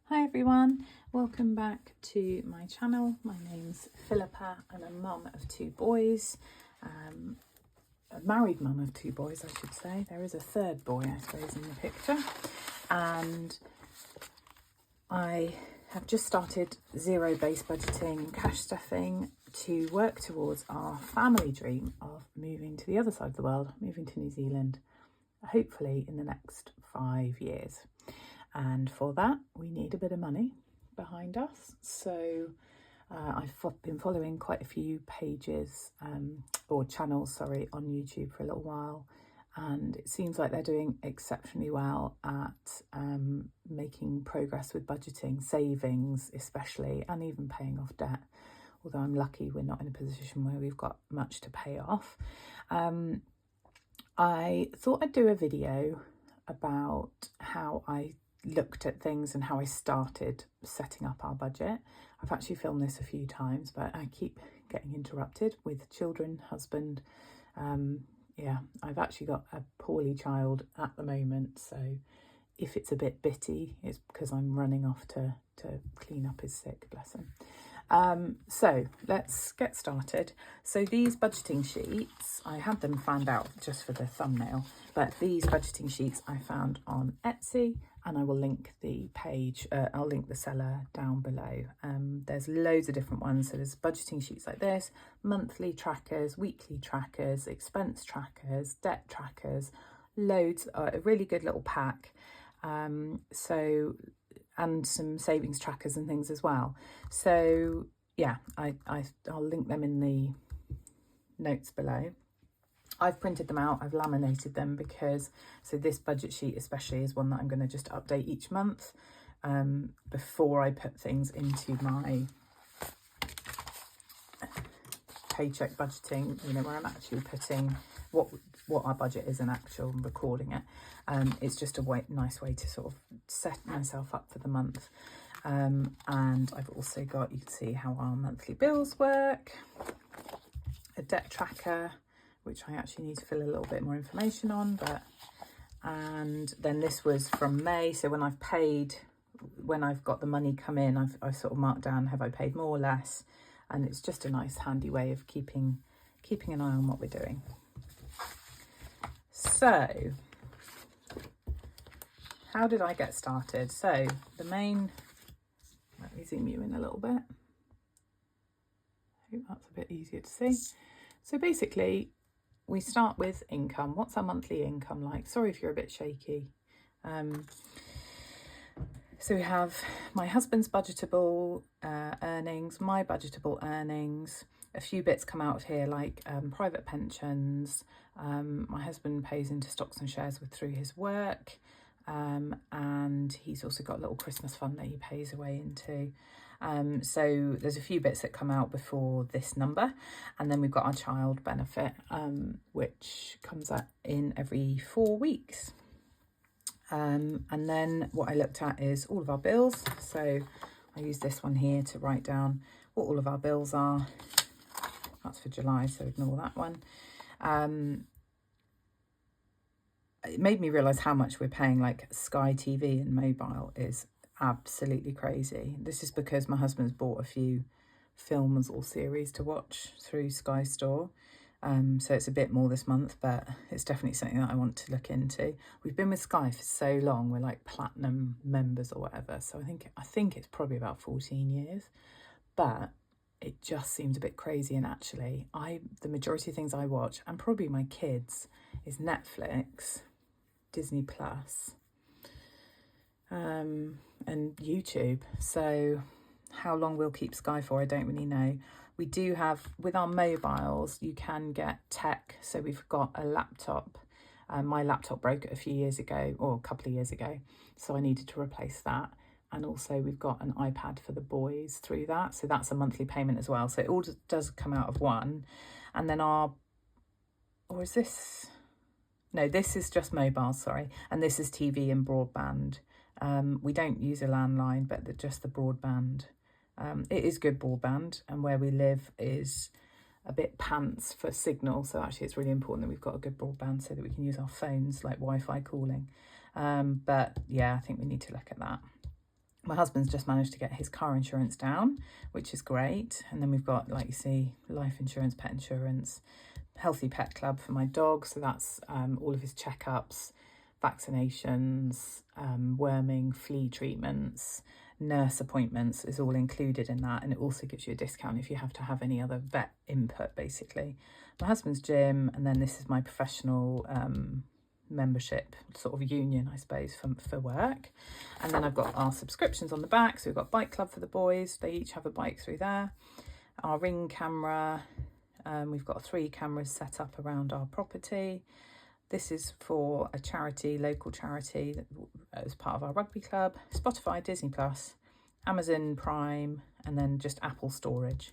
Hi everyone, welcome back to my channel. My name's Philippa and I'm a mum of two boys, a married mum of two boys I should say. There is a third boy I suppose in the picture, and I have just started zero-based budgeting and cash stuffing to work towards our family dream of moving to the other side of the world, moving to New Zealand, hopefully in the next 5 years. And for that, we need a bit of money behind us. So I've been following quite a few pages or channels, sorry, on YouTube for a little while. And it seems like they're doing exceptionally well at making progress with budgeting, savings especially, and even paying off debt. Although I'm lucky we're not in a position where we've got much to pay off. I thought I'd do a video about how I looked at things and how I started setting up our budget. I've actually filmed this a few times, but I keep getting interrupted with children, husband. Yeah, I've actually got a poorly child at the moment, so if it's a bit bitty, it's because I'm running off to clean up his sick, bless him. So let's get started. So these budgeting sheets, I had them found out just for the thumbnail, but these budgeting sheets I found on Etsy, and I will link the page, I'll link the seller down below. There's loads of different ones. So there's budgeting sheets like this, monthly trackers, weekly trackers, expense trackers, debt trackers, loads, a really good little pack. And some savings trackers and things as well. So yeah, I'll link them in the notes below. I've printed them out, I've laminated them because, so this budget sheet especially is one that I'm going to just update each month before I put things into my Paycheck budgeting, you know, where I'm actually putting what our budget is and actual recording it. It's just a nice way to sort of set myself up for the month. And I've also got, you can see how our monthly bills work, a debt tracker, which I actually need to fill a little bit more information on, and then this was from May. So when I've paid, when I've got the money come in, I've sort of marked down, have I paid more or less? And it's just a nice handy way of keeping an eye on what we're doing. So how did I get started? So the main, let me zoom you in a little bit. I hope that's a bit easier to see. So basically we start with income. What's our monthly income like? Sorry if you're a bit shaky. So we have my husband's budgetable earnings, my budgetable earnings, a few bits come out of here like private pensions. My husband pays into stocks and shares through his work, and he's also got a little Christmas fund that he pays away into. So there's a few bits that come out before this number, and then we've got our child benefit, which comes out in every 4 weeks. And then what I looked at is all of our bills. So I use this one here to write down what all of our bills are. That's for July, so ignore that one. It made me realise how much we're paying, like Sky TV and mobile is absolutely crazy. This is because my husband's bought a few films or series to watch through Sky Store. So it's a bit more this month, but it's definitely something that I want to look into. We've been with Sky for so long, we're like platinum members or whatever. So I think it's probably about 14 years, but it just seems a bit crazy. And actually the majority of things I watch, and probably my kids, is Netflix, Disney Plus, and YouTube. So how long we'll keep Sky for, I don't really know. We do have, with our mobiles, you can get tech. So we've got a laptop. My laptop broke a few years ago, or a couple of years ago, so I needed to replace that. And also we've got an iPad for the boys through that. So that's a monthly payment as well. So it all does come out of one. And then or is this? No, this is just mobile, sorry. And this is TV and broadband. We don't use a landline, but just the broadband. It is good broadband, and where we live is a bit pants for signal, so actually it's really important that we've got a good broadband so that we can use our phones like Wi-Fi calling. But yeah, I think we need to look at that. My husband's just managed to get his car insurance down, which is great. And then we've got, like you see, life insurance, pet insurance, healthy pet club for my dog. So that's all of his checkups, vaccinations, worming, flea treatments, nurse appointments is all included in that. And it also gives you a discount if you have to have any other vet input, basically. My husband's gym, and then this is my professional membership sort of union, I suppose, for work. And then I've got our subscriptions on the back. So we've got bike club for the boys, they each have a bike through there. Our Ring camera, we've got 3 cameras set up around our property. This is for a charity, local charity, as part of our rugby club. Spotify, Disney Plus, Amazon Prime, and then just Apple storage.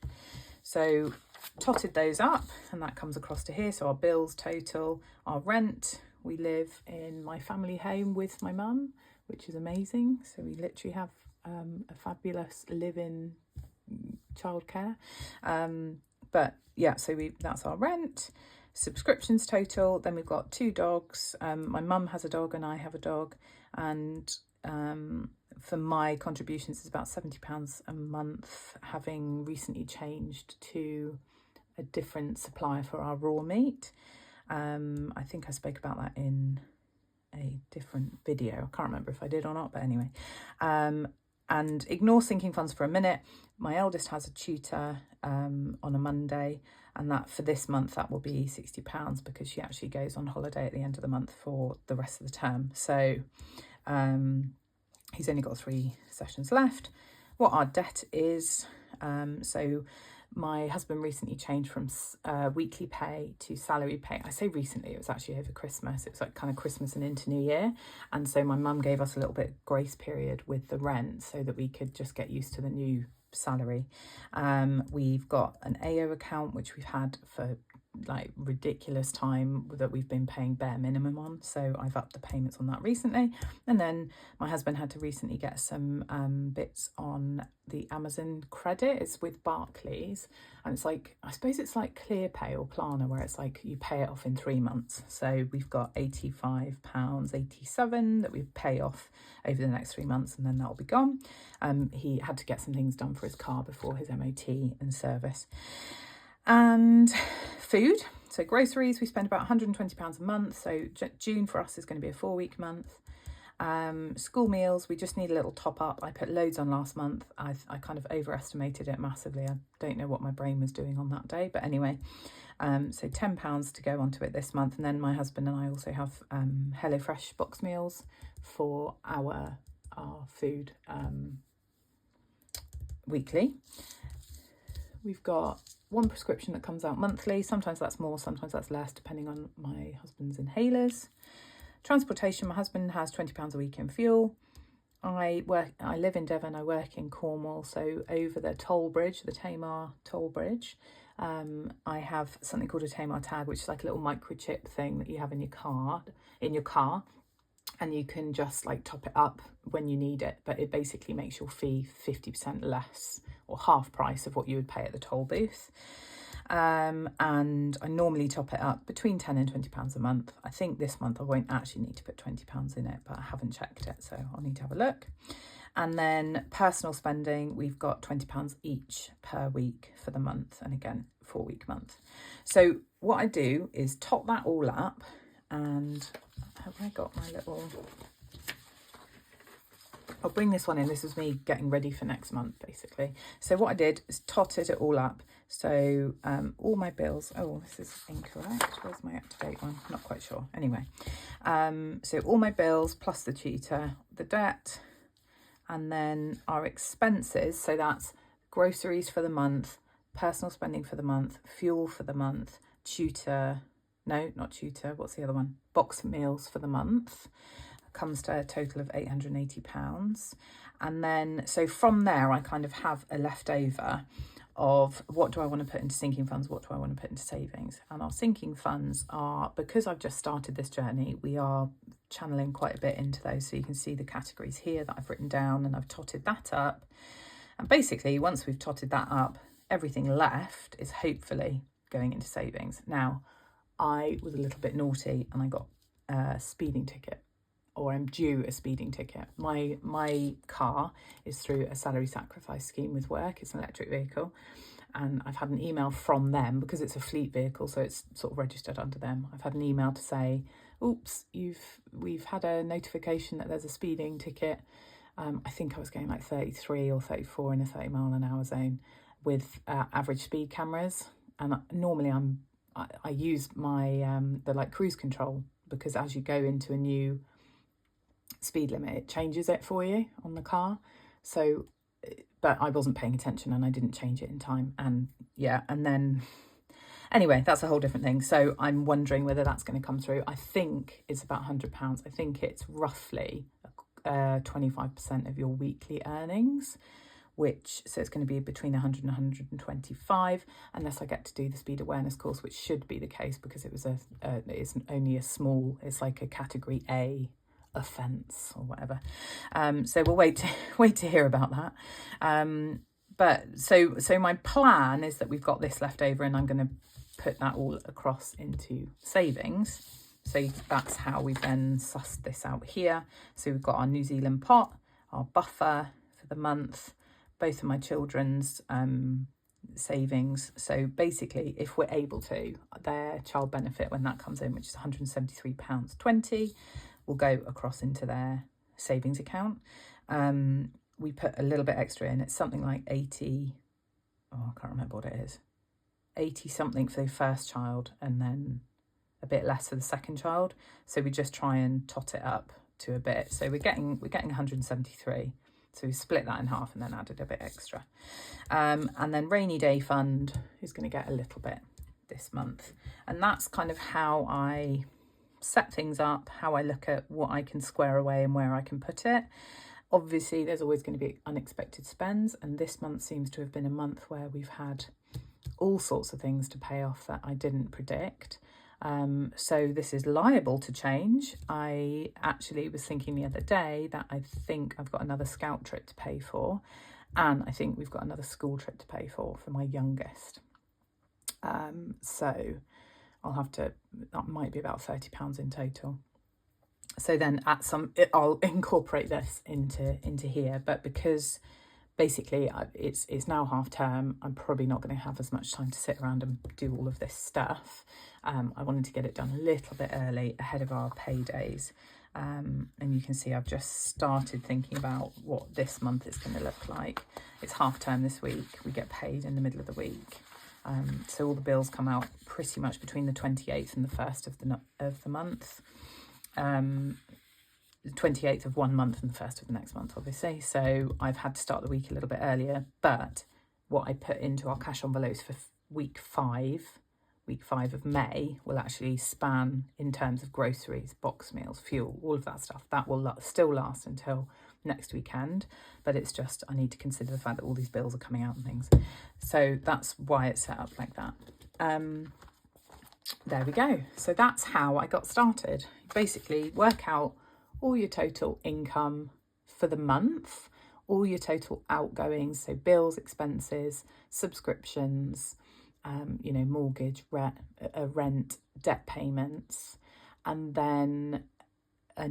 So totted those up, and that comes across to here. So our bills total, our rent. We live in my family home with my mum, which is amazing. So we literally have a fabulous live-in childcare. But yeah, so that's our rent. Subscriptions total. Then we've got 2 dogs. My mum has a dog and I have a dog. And for my contributions, it's about £70 a month, having recently changed to a different supplier for our raw meat. I think I spoke about that in a different video. I can't remember if I did or not, but anyway. And ignore sinking funds for a minute. My eldest has a tutor on a Monday, and that for this month, that will be £60 because she actually goes on holiday at the end of the month for the rest of the term. So he's only got 3 sessions left. What our debt is, so my husband recently changed from weekly pay to salary pay. I say recently, it was actually over Christmas. It was like kind of Christmas and into New Year. And so my mum gave us a little bit grace period with the rent so that we could just get used to the new salary. We've got an AO account, which we've had for like ridiculous time, that we've been paying bare minimum on. So I've upped the payments on that recently. And then my husband had to recently get some bits on the Amazon credit. It's with Barclays, and it's like, I suppose it's like ClearPay or Klarna, where it's like you pay it off in 3 months. So we've got £85.87 that we pay off over the next 3 months, and then that'll be gone. He had to get some things done for his car before his MOT and service. And food, so groceries, we spend about £120 a month. So June for us is going to be a 4-week month. School meals, we just need a little top up. I put loads on last month. I kind of overestimated it massively. I don't know what my brain was doing on that day, but anyway, so £10 to go onto it this month. And then my husband and I also have HelloFresh box meals for our food weekly. We've got 1 prescription that comes out monthly. Sometimes that's more, sometimes that's less, depending on my husband's inhalers. Transportation, my husband has £20 a week in fuel. I live in Devon, I work in Cornwall, so over the toll bridge, the Tamar toll bridge, I have something called a Tamar tag, which is like a little microchip thing that you have in your car, and you can just like top it up when you need it, but it basically makes your fee 50% less, or half price of what you would pay at the toll booth. And I normally top it up between £10 and £20 a month. I think this month I won't actually need to put £20 in it, but I haven't checked it, so I'll need to have a look. And then personal spending, we've got £20 each per week for the month, and again, 4-week month. So what I do is top that all up, and have I got my little... I'll bring this one in. This is me getting ready for next month, basically. So what I did is totted it all up. So all my bills... Oh, this is incorrect. Where's my up-to-date one? Not quite sure. Anyway, so all my bills plus the tutor, the debt, and then our expenses. So that's groceries for the month, personal spending for the month, fuel for the month, tutor... No, not tutor. What's the other one? Box meals for the month. Comes to a total of £880. And then, so from there, I kind of have a leftover of what do I want to put into sinking funds, what do I want to put into savings. And our sinking funds are, because I've just started this journey, we are channeling quite a bit into those. So you can see the categories here that I've written down, and I've totted that up. And basically, once we've totted that up, everything left is hopefully going into savings. Now, I was a little bit naughty and I got a speeding ticket or I'm due a speeding ticket. My car is through a salary sacrifice scheme with work. It's an electric vehicle, and I've had an email from them because it's a fleet vehicle, so it's sort of registered under them. I've had an email to say, oops, we've had a notification that there's a speeding ticket. I think I was going like 33 or 34 in a 30-mile-an-hour zone with average speed cameras. And normally I use my the like cruise control, because as you go into a new speed limit, it changes it for you on the car. So, but I wasn't paying attention and I didn't change it in time. And yeah, and then anyway, that's a whole different thing. So I'm wondering whether that's going to come through. I think it's about £100. I think it's roughly 25% of your weekly earnings, so it's going to be between 100 and 125, unless I get to do the speed awareness course, which should be the case because it was it's only a small, it's like a category A offence or whatever. So we'll wait to hear about that. But so my plan is that we've got this left over, and I'm going to put that all across into savings. So that's how we've then sussed this out here. So we've got our New Zealand pot, our buffer for the month, both of my children's savings. So basically, if we're able to, their child benefit, when that comes in, which is £173.20, will go across into their savings account. We put a little bit extra in. It's something like 80, I can't remember what it is, 80 something for the first child, and then a bit less for the second child. So we just try and tot it up to a bit. So we're getting 173. So we split that in half and then added a bit extra. And then rainy day fund is going to get a little bit this month. And that's kind of how I set things up, how I look at what I can square away and where I can put it. Obviously, there's always going to be unexpected spends. And this month seems to have been a month where we've had all sorts of things to pay off that I didn't predict. So this is liable to change. I actually was thinking the other day that I think I've got another scout trip to pay for, and I think we've got another school trip to pay for my youngest. So I'll have to, that might be about £30 in total. So then I'll incorporate this into here, but because basically it's now half term, I'm probably not going to have as much time to sit around and do all of this stuff. I wanted to get it done a little bit early ahead of our paydays. And you can see I've just started thinking about what this month is going to look like. It's half term this week. We get paid in the middle of the week. So all the bills come out pretty much between the 28th and the 1st of the month. The 28th of one month and the 1st of the next month, obviously. So I've had to start the week a little bit earlier, but what I put into our cash envelopes for week five of May will actually span in terms of groceries, box meals, fuel, all of that stuff. That will still last until next weekend, but it's just, I need to consider the fact that all these bills are coming out and things. So that's why it's set up like that. There we go. So that's how I got started. Basically, work out all your total income for the month, all your total outgoings, so bills, expenses, subscriptions, mortgage, rent, debt payments, and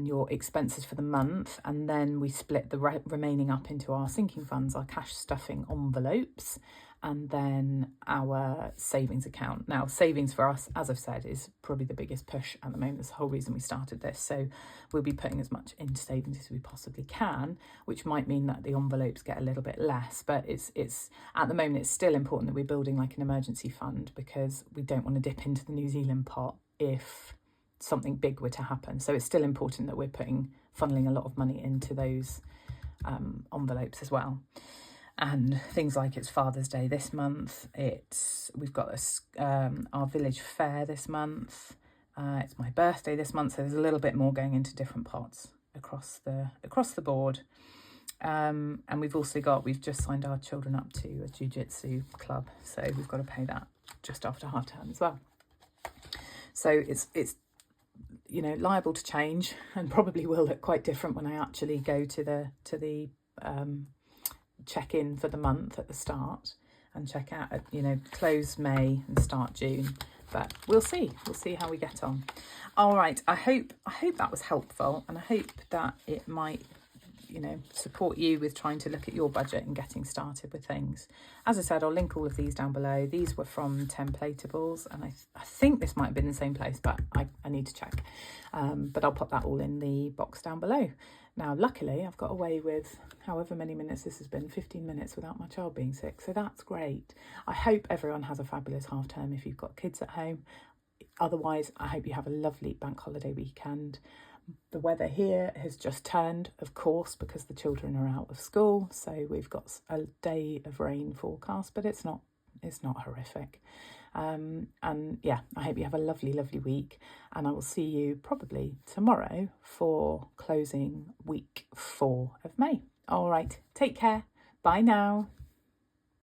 your expenses for the month. And then we split the remaining up into our sinking funds, our cash stuffing envelopes, and then our savings account. Now, savings for us, as I've said, is probably the biggest push at the moment. That's the whole reason we started this. So we'll be putting as much into savings as we possibly can, which might mean that the envelopes get a little bit less. But it's at the moment, it's still important that we're building like an emergency fund, because we don't want to dip into the New Zealand pot if something big were to happen. So it's still important that we're funneling a lot of money into those envelopes as well. And things like it's Father's Day this month, we've got our village fair this month, it's my birthday this month, so there's a little bit more going into different pots across the board. And we've just signed our children up to a jiu-jitsu club, so we've got to pay that just after half term as well. So it's liable to change, and probably will look quite different when I actually go to the check in for the month at the start and check out, close May and start June. but we'll see how we get on. All right, I hope that was helpful, and I hope that it might, support you with trying to look at your budget and getting started with things. As I said, I'll link all of these down below. These were from Templatables, and I think this might have been the same place, but I need to check. But I'll put that all in the box down below. Now, luckily, I've got away with however many minutes this has been, 15 minutes without my child being sick. So that's great. I hope everyone has a fabulous half term if you've got kids at home. Otherwise, I hope you have a lovely bank holiday weekend. The weather here has just turned, of course, because the children are out of school. So we've got a day of rain forecast, but it's not horrific. And yeah, I hope you have a lovely, lovely week. And I will see you probably tomorrow for closing week 4 of May. All right, take care. Bye now.